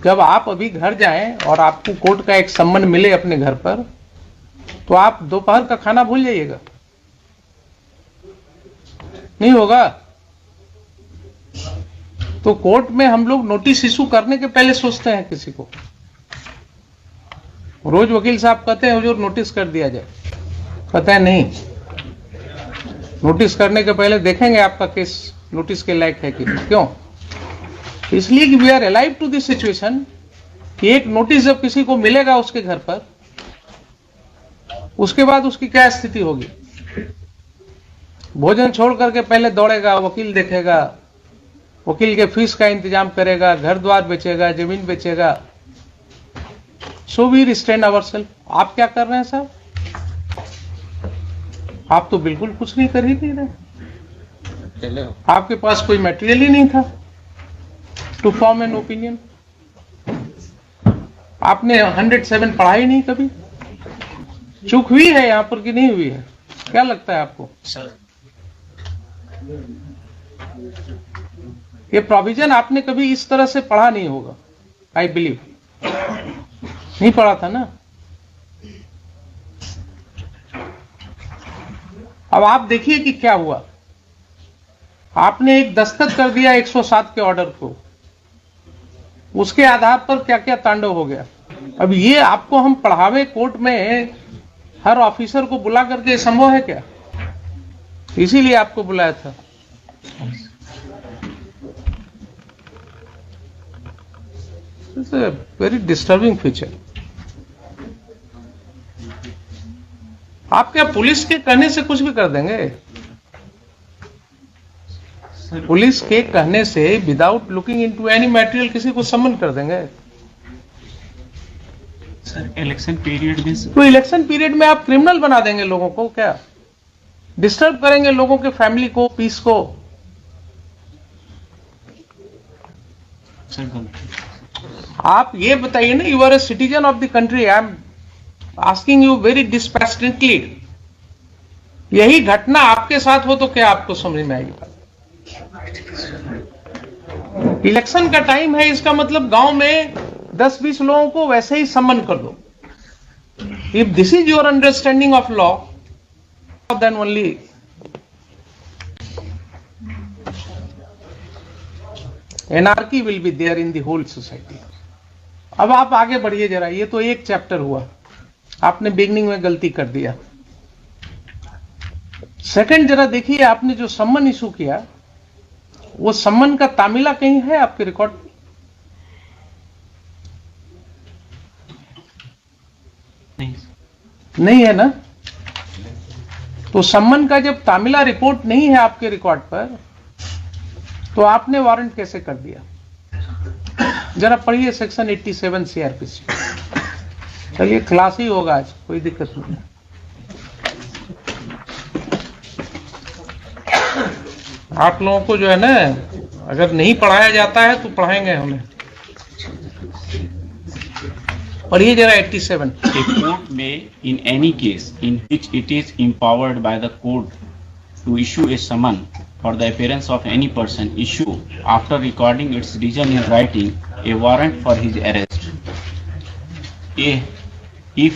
जब आप अभी घर जाएं और आपको कोर्ट का एक सम्मन मिले अपने घर पर, तो आप दोपहर का खाना भूल जाइएगा, नहीं होगा। तो कोर्ट में हम लोग नोटिस इशू करने के पहले सोचते हैं किसी को। रोज वकील साहब कहते हैं हुजूर नोटिस कर दिया जाए, कहते हैं नहीं, नोटिस करने के पहले देखेंगे आपका केस नोटिस के लायक है कि नहीं। क्यों? इसलिए कि we are alive to this situation कि एक नोटिस जब किसी को मिलेगा उसके घर पर, उसके बाद उसकी क्या स्थिति होगी। भोजन छोड़ करके पहले दौड़ेगा, वकील देखेगा, वकील के फीस का इंतजाम करेगा, घर द्वार बेचेगा, जमीन बेचेगा। So we restrain ourselves. आप क्या कर रहे हैं साहब? आप तो बिल्कुल कुछ नहीं कर ही नहीं रहे। आपके पास कोई मटेरियल ही नहीं था टू फॉर्म एन ओपिनियन। आपने 107 पढ़ा ही नहीं कभी। चूक हुई है यहां पर कि नहीं हुई है? क्या लगता है आपको? ये प्रोविजन आपने कभी इस तरह से पढ़ा नहीं होगा, आई बिलीव। नहीं पढ़ा था ना। अब आप देखिए कि क्या हुआ। आपने एक दस्तखत कर दिया 107 के ऑर्डर को, उसके आधार पर क्या क्या तांडव हो गया। अब ये आपको हम पढ़ावे कोर्ट में हर ऑफिसर को बुला करके संभव है क्या? इसीलिए आपको बुलाया था। It's a very disturbing feature. आप क्या पुलिस के कहने से कुछ भी कर देंगे? पुलिस के कहने से without looking into any material किसी को समन कर देंगे? सर इलेक्शन पीरियड में तो इलेक्शन पीरियड में आप क्रिमिनल बना देंगे लोगों को क्या? डिस्टर्ब करेंगे लोगों के फैमिली को, पीस को। सर आप ये बताइए ना, you are a citizen of the country. I am asking you very dispassionately. यही घटना आपके साथ हो तो क्या आपको समझ में आएगी? इलेक्शन का टाइम है, इसका मतलब गांव में 10-20 लोगों को वैसे ही सम्मन कर दो। If this is your understanding of law, then only anarchy will be there in the whole society. अब आप आगे बढ़िए जरा। ये तो एक चैप्टर हुआ, आपने बिगनिंग में गलती कर दिया। सेकंड जरा देखिए, आपने जो सम्मन इशू किया, वो सम्मन का तामिला कहीं है आपके रिकॉर्ड में? नहीं है ना। तो सम्मन का जब तामिला रिपोर्ट नहीं है आपके रिकॉर्ड पर, तो आपने वारंट कैसे कर दिया? जरा पढ़िए सेक्शन 87 सीआरपीसी। चलिए क्लास ही होगा आज, कोई दिक्कत नहीं। आप लोगों को जो है ना, अगर नहीं पढ़ाया जाता है तो पढ़ाएंगे हमें। पढ़िए जरा 87। A court may, in any case in which it is empowered by the court to issue a summon for the appearance of any person, issue, after recording its reason in writing, a warrant for his arrest. If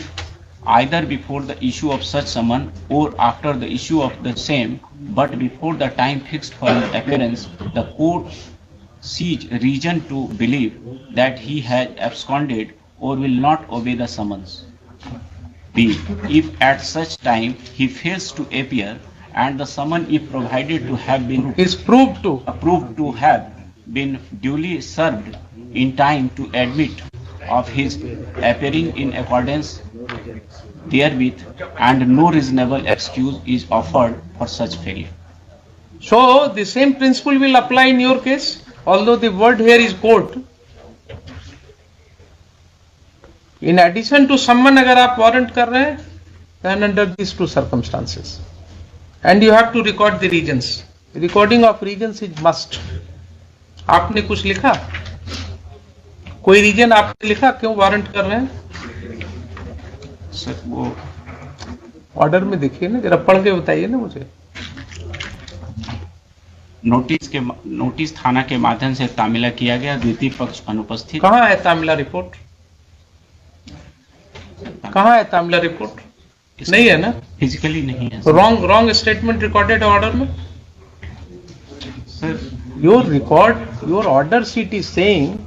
either before the issue of such summon or after the issue of the same, but before the time fixed for his appearance, the court sees reason to believe that he has absconded or will not obey the summons. B. If at such time he fails to appear and the summon is provided to have been is proved to have been duly served in time to admit of his appearing in accordance therewith, and no reasonable excuse is offered for such failure. So the same principle will apply in your case, although the word here is court. In addition to summon, अगर आप warrant कर रहे हैं, then under these two circumstances, and you have to record the reasons. Recording of reasons is must. आपने कुछ लिखा? कोई reason आपने लिखा क्यों वारंट कर रहे हैं? सर वो ऑर्डर में देखिए ना, जरा पढ़ के बताइए ना मुझे। नोटिस थाना के माध्यम से तामिला किया गया, द्वितीय पक्ष अनुपस्थित। कहाँ है तामिला रिपोर्ट? कहाँ है तामिला रिपोर्ट? नहीं है ना, फिजिकली नहीं है। रॉन्ग स्टेटमेंट रिकॉर्डेड ऑर्डर में sir your order sheet is saying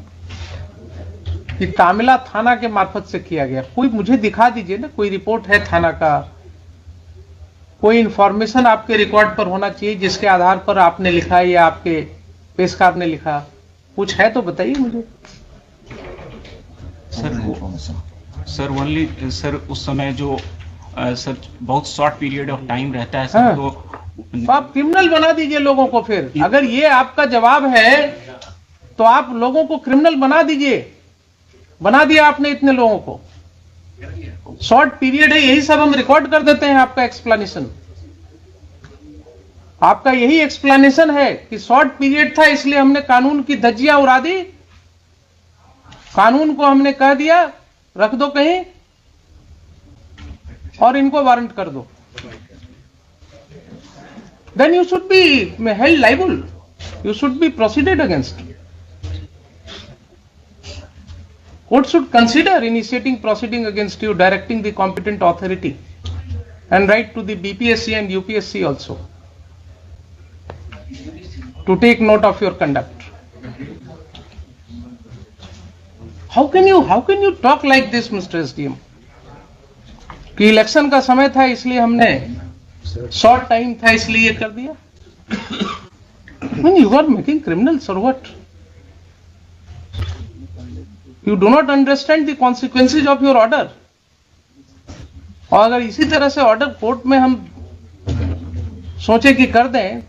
कि तामिला थाना के मार्फत से किया गया। कोई मुझे दिखा दीजिए ना, कोई रिपोर्ट है थाना का, कोई इंफॉर्मेशन आपके रिकॉर्ड पर होना चाहिए जिसके आधार पर आपने लिखा या आपके पेशकार ने लिखा, कुछ है तो बताइए मुझे। सर ओनली सर उस समय जो सर बहुत शॉर्ट पीरियड ऑफ टाइम रहता है सर। हाँ। तो आप क्रिमिनल बना दीजिए लोगों को। फिर अगर ये आपका जवाब है तो आप लोगों को क्रिमिनल बना दीजिए। बना दिया आपने इतने लोगों को, शॉर्ट पीरियड है, यही सब हम रिकॉर्ड कर देते हैं। आपका एक्सप्लेनेशन, आपका यही एक्सप्लेनेशन है कि शॉर्ट पीरियड था इसलिए हमने कानून की धज्जियां उड़ा दी, कानून को हमने कह दिया रख दो कहीं और इनको वारंट कर दो। Then you should be held liable, you should be proceeded against. Court should consider initiating proceeding against you, directing the competent authority, and write to the BPSC and UPSC also to take note of your conduct. How can you talk like this, Mr. SDM? कि election का समय था इसलिए हमने, short time था इसलिए ये कर दिया। When you are making criminals or what? You do not understand the consequences of your order. और अगर इसी तरह से ऑर्डर कोर्ट में हम सोचे कि कर दें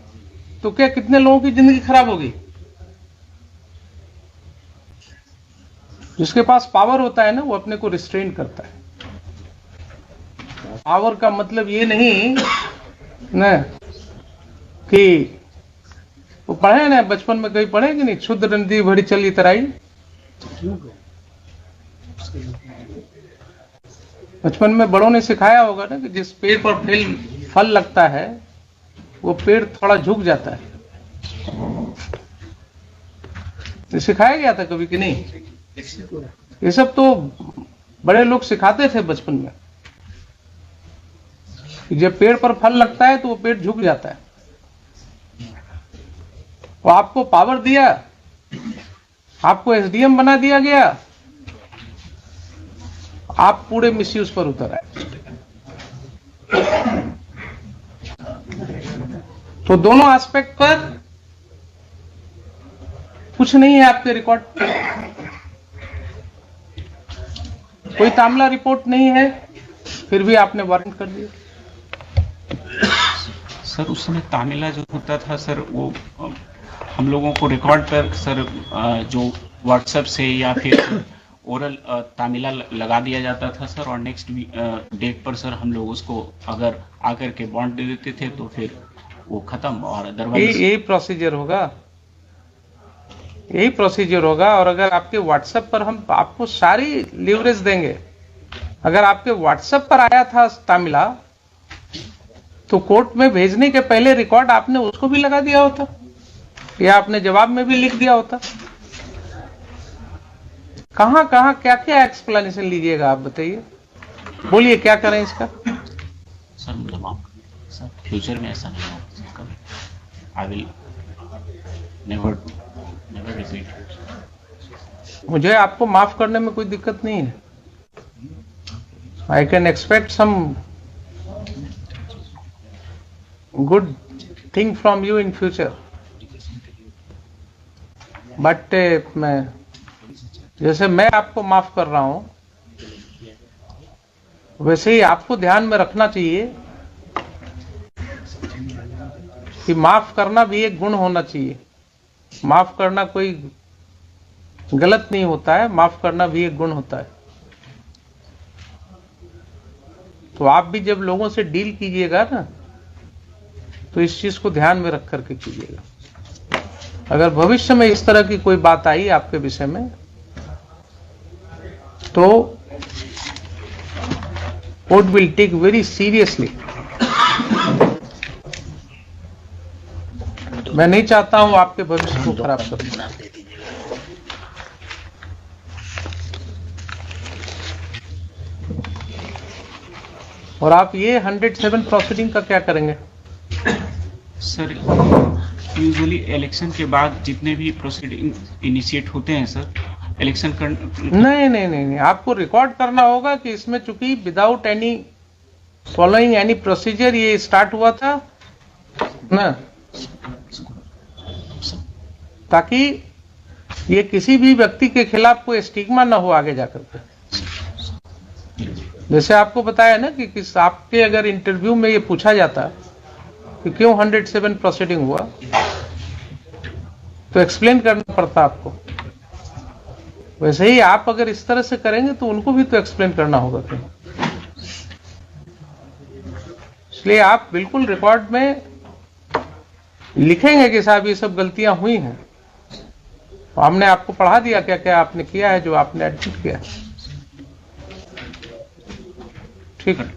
तो क्या कितने लोगों की जिंदगी खराब होगी। जिसके पास पावर होता है ना वो अपने को रिस्ट्रेन करता है। पावर का मतलब ये नहीं ना कि वो पढ़े ना, बचपन में कहीं पढ़े कि नहीं, क्षुद्र नदी भरी चली तराई। बचपन में बड़ों ने सिखाया होगा ना कि जिस पेड़ पर फल लगता है वो पेड़ थोड़ा झुक जाता है। ये सिखाया गया था कभी कि नहीं? ये सब तो बड़े लोग सिखाते थे बचपन में कि जब पेड़ पर फल लगता है तो वो पेड़ झुक जाता है। वो आपको पावर दिया, आपको एसडीएम बना दिया गया, आप पूरे मिसयूज पर उतर आए। तो दोनों एस्पेक्ट पर कुछ नहीं है आपके रिकॉर्ड। कोई तामिला रिपोर्ट नहीं है, फिर भी आपने वारंट कर दिया। सर उस समय तामिला जो होता था सर, वो हम लोगों को रिकॉर्ड पर सर जो व्हाट्सएप से या फिर ओरल तामिला लगा दिया जाता था सर, और नेक्स्ट डेट पर सर हम लोग उसको अगर आकर के बॉन्ड दे देते थे तो फिर वो खत्म। और अदरवाइज यही प्रोसीजर होगा, यही प्रोसीजर होगा। और अगर आपके व्हाट्सएप पर हम आपको सारी लीवरेज देंगे, अगर आपके व्हाट्सएप पर आया था तामिला तो कोर्ट में भेजने के पहले रिकॉर्ड आपने उसको भी लगा दिया होता या आपने जवाब में भी लिख दिया होता। कहां कहां क्या क्या एक्सप्लेनेशन लीजिएगा आप बताइए, बोलिए क्या करें इसका। सर मतलब आप सर फ्यूचर में ऐसा नहीं होगा, आई विल नेवर रिपीट। मुझे आपको माफ करने में कोई दिक्कत नहीं है। I can expect some good thing from you in future, but मैं जैसे मैं आपको माफ कर रहा हूं वैसे ही आपको ध्यान में रखना चाहिए कि माफ करना भी एक गुण होना चाहिए। माफ करना कोई गलत नहीं होता है, माफ करना भी एक गुण होता है। तो आप भी जब लोगों से डील कीजिएगा ना तो इस चीज को ध्यान में रख करके कीजिएगा। अगर भविष्य में इस तरह की कोई बात आई आपके विषय में तो court will take very seriously. मैं नहीं चाहता हूं आपके भविष्य को खराब करूं। और आप ये 107 प्रोसीडिंग का क्या करेंगे? सर यूजुअली इलेक्शन के बाद जितने भी प्रोसीडिंग इनिशिएट होते हैं सर, इलेक्शन कर नहीं, आपको रिकॉर्ड करना होगा कि इसमें चूंकि without any following any procedure ये स्टार्ट हुआ था ना, ताकि ये किसी भी व्यक्ति के खिलाफ कोई स्टिग्मा ना हो आगे जाकर के। जैसे आपको बताया ना कि किस आपके अगर इंटरव्यू में ये पूछा जाता कि क्यों 107 प्रोसीडिंग हुआ, तो एक्सप्लेन करना पड़ता आपको। वैसे ही आप अगर इस तरह से करेंगे तो उनको भी तो एक्सप्लेन करना होगा क्यों। इसलिए आप बिल्कुल रिकॉर्ड में लिखेंगे कि साहब ये सब गलतियां हुई हैं, तो हमने आपको पढ़ा दिया क्या क्या आपने किया है जो आपने एडमिट किया। ठीक है।